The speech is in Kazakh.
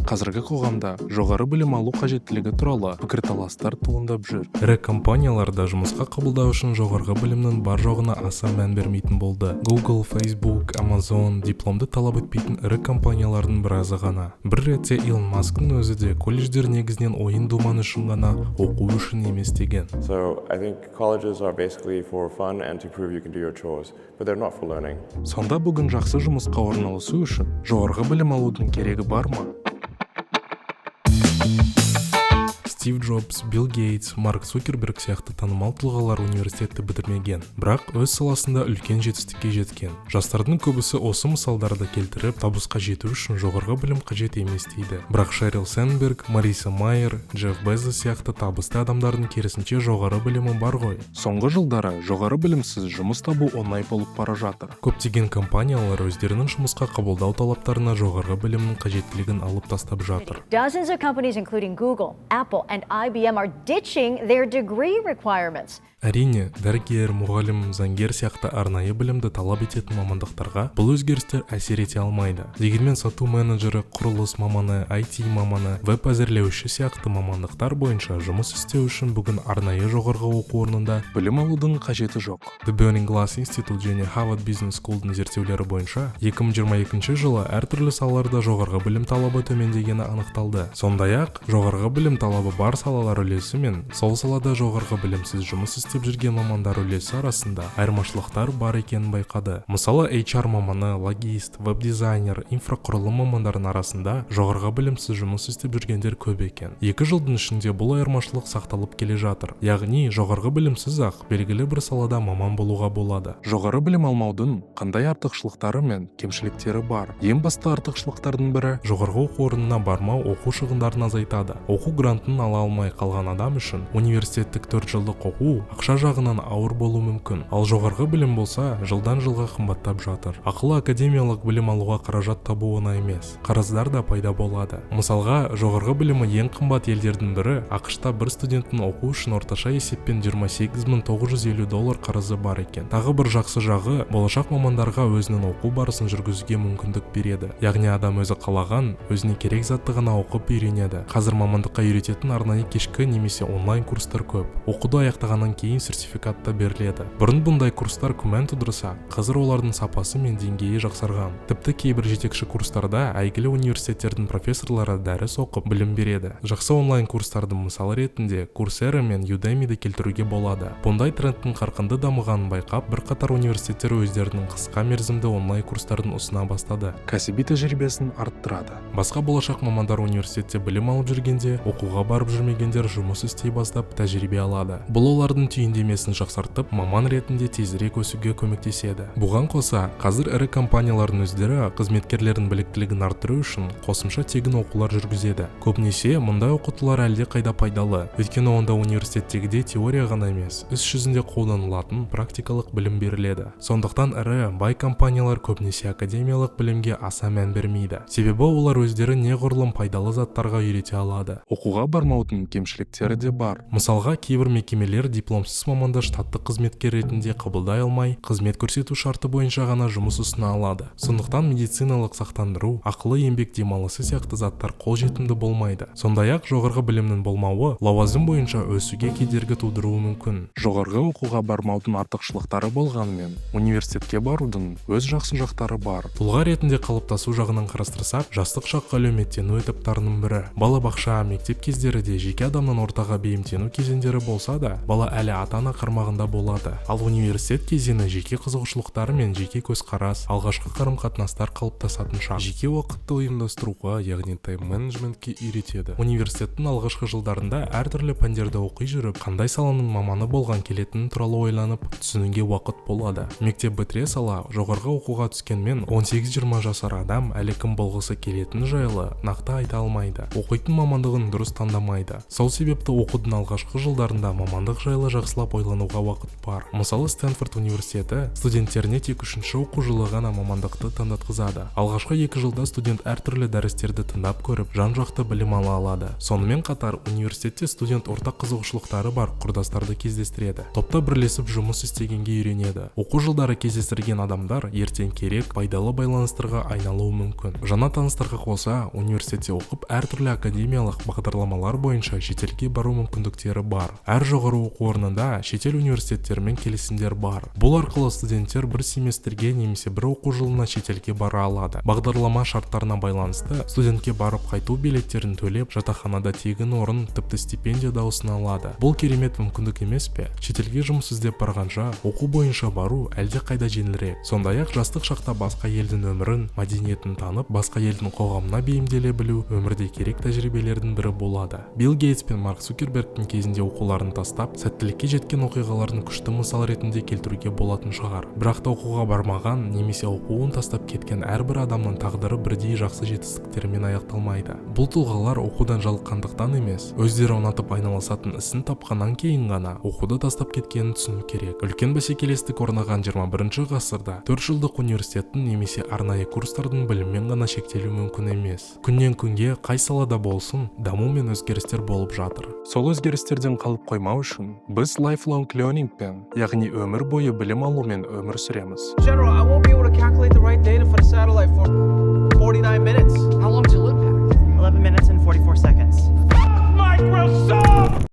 қазіргі қоғамда жоғары білім алу қажеттілігі туралы пікірталастар туындап жүр. Ірі компанияларда жұмысқа қабылдау үшін жоғарғы білімнің бар жоғына аса мән бермейтін болды. Google, Facebook, Amazon дипломды талап етпейтін ірі компаниялардың біразы ғана. Бір ретте Илон Масктың өзі де колледждер негізінен ойын думан үшін ғана, оқу үшін емес деген. So I think colleges are basically for fun and to prove you can do your chores, but they're not for learning. Сонда бүгін жақсы жұмысқа орналасу үшін жоғарғы білім алудың керегі бар ма? Стив Джобс, Билл Гейтс, Марк Цукерберг сияқты танымал тұлғалар университетті бітірмеген, бірақ өз саласында үлкен жетістікке жеткен. Жастардың көбісі осы мысалдарды келтіріп, табысқа жету үшін жоғарғы білім қажет емес дейді. Бірақ Шерил Сандберг, Мариса Майер, Джефф Безос сияқты табысты адамдардың керісінше жоғары білімі бар ғой. Соңғы жылдары жоғары білімсіз жұмыс табу оңай болып бара жатыр. Көптеген компаниялар өздерінің жұмысқа қабылдау талаптарына жоғарғы білімнің қажеттілігін алып тастап жатыр. Dozens of companies including Google, Apple, and IBM are ditching their degree requirements. Әрине, дәрігер, мұғалім, заңгер сияқты арнайы білімді талап ететін мамандықтарға бұл өзгерістер әсер ете алмайды. Дегенмен сату менеджері, құрылыс маманы, IT маманы, веб әзірлеуші сияқты мамандықтар бойынша жұмыс істеу үшін бүгін арнайы жоғарғы оқу орнында білім алудың қажеті жоқ. The Burning Glass Institute және Harvard Business School'дың зерттеулері бойынша 2022 жылы әртүрлі салаларда жоғарғы білім талабы төмендегені анықталды. Сондай-ақ, жоғарғы білім талабы бар салалар үлесі мен сол салада жоғарғы білімсіз жұмыс істеп жүрген мамандар үлесі арасында айырмашылықтар бар екенін байқады. Мысалы, HR маманы, логист, веб-дизайнер, инфрақұрылым мамандарының арасында жоғарғы білімсіз жұмыс істеп жүргендер көп екен. 2 жылдың ішінде бұл айырмашылық сақталып келе жатыр. Яғни, жоғарғы білімсіз-ақ белгілі бір салада маман болуға болады. Жоғары білім алмаудың қандай артықшылықтары мен кемшіліктері бар? Ең басты артықшылықтардың бірі жоғарғы оқу орнына бармау оқу шығындарын азайтады. Оқу грантын ала алмай қалған адам үшін университеттік 4 жылдық оқу ақша жағынан ауыр болу мүмкін. Ал жоғарғы білім болса, жылдан жылға қымбаттап жатыр. Ақылы академиялық білім алуға қаражат табу оңай емес. Қарыздар да пайда болады. Мысалға, жоғарғы білімі ең қымбат елдердің бірі ақш-та бір студенттің оқу үшін орташа есеппен $28,950 қарызы бар екен. Тағы бір жақсы жағы, болашақ мамандарға өзінің оқу барысын жүргізуге мүмкіндік береді. Яғни адам өзі қалаған, өзіне керек затты ғана оқып үйренеді. Қазір мамандыққа үйрететін арнайы кешкі немесе онлайн курстар көп. Оқуды аяқтағаннан кейін сертификатта беріледі. Бұрын бұндай курстар күмән тудырса, қазір олардың сапасы мен деңгейі жақсарған. Тіпті кейбір жетекші курстарда әйгілі университеттердің профессорлары дәріс оқып білім береді. Жақсы онлайн курстардың мысалы ретінде Coursera мен Udemy'ді келтіруге болады. Бұндай трендтің қарқынды дамығанын байқап, бірқатар университеттер өздерінің қысқа мерзімді онлайн курстарын ұсына бастады. Кәсіби тәжірибесін арттырады. Басқа болашақ мамандар университетте білім алып жүргенде, оқуға барып жүрмегендер жұмыс істей бастап тәжірибе алады. Бұл олардың түйіндемесін жақсартып, маман ретінде тезірек өсуге көмектеседі. Бұған қоса, қазір ірі компаниялардың өздері қызметкерлердің біліктілігін арттыру үшін қосымша тегін оқулар жүргізеді. Көбінесе мұндай оқытулар әлде қайда пайдалы, өйткені онда университеттегідей теория ғана емес, іс жүзінде қолданылатын практикалық білім беріледі. Сондықтан ірі, бай компаниялар көбінесе академиялық білімге аса мән бермейді. Себебі олар өздері неғұрлым пайдалы заттарға үйрете алады. Оқуға бармаудың кемшіліктері де бар. Мысалға, кейбір мекемелер дипломсыз маманды штаттық қызметкер ретінде қабылдай алмай, қызмет көрсету шарты бойынша ғана жұмыс ұсына алады. Сондықтан медициналық сақтандыру, ақылы еңбек демалысы сияқты заттар қолжетімді болмайды. Сондай-ақ жоғарғы білімнің болмауы лауазым бойынша өсуге кедергі тудыруы мүмкін. Жоғарғы оқуға бармаудың артықшылықтары болғанымен, университетке барудың өз жақсы жақтары бар. Тұлға ретінде қалыптасу жағынан қарастырсақ, жастық шаққа әлеуметтену этаптарының бірі. Балабақша, мектеп кездері де жеке адамның ортаға бейімдену кезеңдері болса да, бала әлі ата-ана қармағында болады. Ал университет кезеңі жеке қызығушылықтары мен жеке көзқарас, алғашқы қарым-қатынастар қалыптасатын шақ. Жеке уақытты ұйымдастыруға, яғни тайм-менеджментке үйретеді. Университеттің алғашқы жылдарында әртүрлі пәндерді оқи жүріп, қандай саланың маманы болған келетіні туралы ойланып, түсінуге уақыт болады. Мектеп бітіре сала, жоғарғы оқуға түскенмен 18-20 жасар адам әлі кім болғысы келетіні жайлы нақты айта алмайды. Оқитын мамандығын дұрыс таңдамайды. алмайды. Сол себепті оқудың алғашқы жылдарында мамандық жайлы жақсылап ойлануға уақыт бар. Мысалы, Стэнфорд университеті студенттеріне тек 3-ші оқу жылы ғана мамандықты таңдатқызады. Алғашқы 2 жылда студент әртүрлі дәрістерді тыңдап көріп, жан-жақты білім ала алады. Сонымен қатар, университетте студент ортақ қызығушылықтары бар құрдастарды кездестіреді. Топта бірлесіп жұмыс істегенге үйренеді. Оқу жылдары кездестірген адамдар ертең керек, пайдалы байланыстарға айналуы мүмкін. Жаңа таныстарға қоса, университетте оқып, әртүрлі академиялық бағдарламалар бойынша шетелге бару мүмкіндіктері бар. Әр жоғары оқу орнында шетел университеттерімен келісімдер бар. Бұл арқылы студенттер бір семестрге немесе бір оқу жылына шетелге бара алады. Бағдарлама шарттарына байланысты студентке барып қайту билеттерін төлеп, жатақханада тегін орын, тіпті стипендия да ұсына алады. Бұл керемет мүмкіндік емес пе? Шетелге жұмыс іздеп барғанша, оқу бойынша бару әлде қайда жеңілірек. Сондай-ақ жастық шақта басқа елдің өмірін, мәдениетін танып, басқа елдің қоғамына бейімделе білу өмірде керек тәжірибелердің бірі болады. Билл Гейтс пен Марк Цукербергтің кезінде оқуларын тастап, сәттілікке жеткен оқиғаларын күшті мысал ретінде келтіруге болатын шығар. Бірақ та оқуға бармаған немесе оқуын тастап кеткен әрбір адамның тағдыры бірдей жақсы жетістіктермен аяқталмайды. Бұл тұлғалар оқудан жалыққандықтан емес, өздері ұнатып айналысатын ісін тапқаннан кейін ғана оқуды тастап кеткенін түсіну керек. Үлкен бәсекелестік орнаған 21-ші ғасырда 4 жылдық университеттің немесе арнайы курстардың біліммен ғана шектелу мүмкін емес. Күннен күнге қай салада болсын, даму мен өзгерістер болып жатыр. Сол өзгерістерден қалып қоймау үшін біз lifelong learning пен, яғни өмір бойы білім алумен өмір сүреміз. General, I won't be able to calculate the right data for the satellite for 49 minutes.